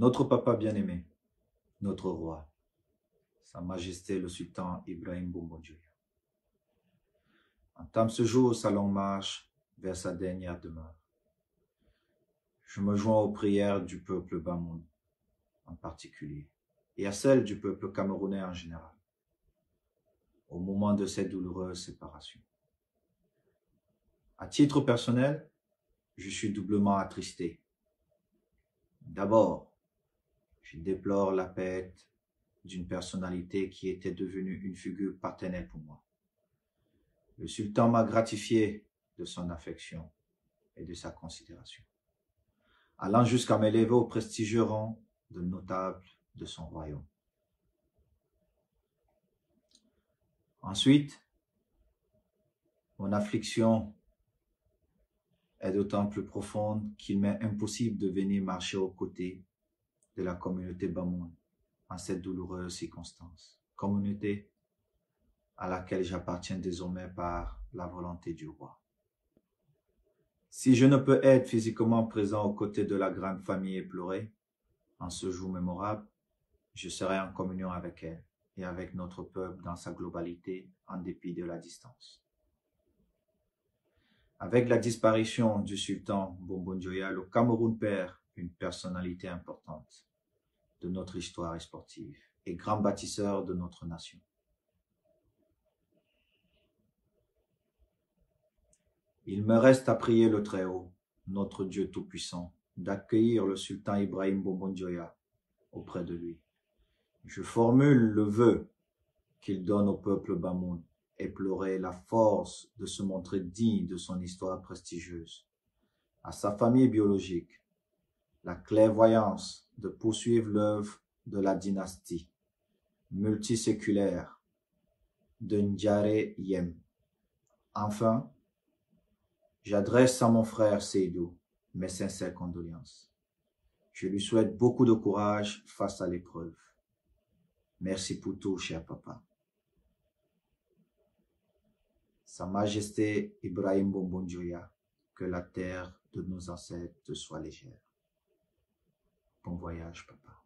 Notre papa bien-aimé, notre roi, Sa Majesté le Sultan Ibrahim Bombodjoya, entame ce jour sa longue marche vers sa dernière demeure. Je me joins aux prières du peuple Bamoun en particulier et à celles du peuple camerounais en général, au moment de cette douloureuse séparation. À titre personnel, je suis doublement attristé. D'abord, je déplore la perte d'une personnalité qui était devenue une figure paternelle pour moi. Le sultan m'a gratifié de son affection et de sa considération, allant jusqu'à m'élever au prestigieux rang de notable de son royaume. Ensuite, mon affliction est d'autant plus profonde qu'il m'est impossible de venir marcher aux côtés de la communauté Bamoun en cette douloureuse circonstance, communauté à laquelle j'appartiens désormais par la volonté du roi. Si je ne peux être physiquement présent aux côtés de la grande famille éplorée en ce jour mémorable, je serai en communion avec elle et avec notre peuple dans sa globalité en dépit de la distance. Avec la disparition du sultan Bombodjoya, le Cameroun perd une personnalité importante de notre histoire sportive et grand bâtisseur de notre nation. Il me reste à prier le Très-Haut, notre Dieu Tout-Puissant, d'accueillir le sultan Ibrahim Bombodjoya auprès de lui. Je formule le vœu qu'il donne au peuple Bamoun éploré la force de se montrer digne de son histoire prestigieuse, à sa famille biologique, la clairvoyance de poursuivre l'œuvre de la dynastie multiséculaire de Ndiare Yem. Enfin, j'adresse à mon frère Seydou mes sincères condoléances. Je lui souhaite beaucoup de courage face à l'épreuve. Merci pour tout, cher papa. Sa Majesté Ibrahim Bombodjoya, que la terre de nos ancêtres soit légère. Bon voyage, papa.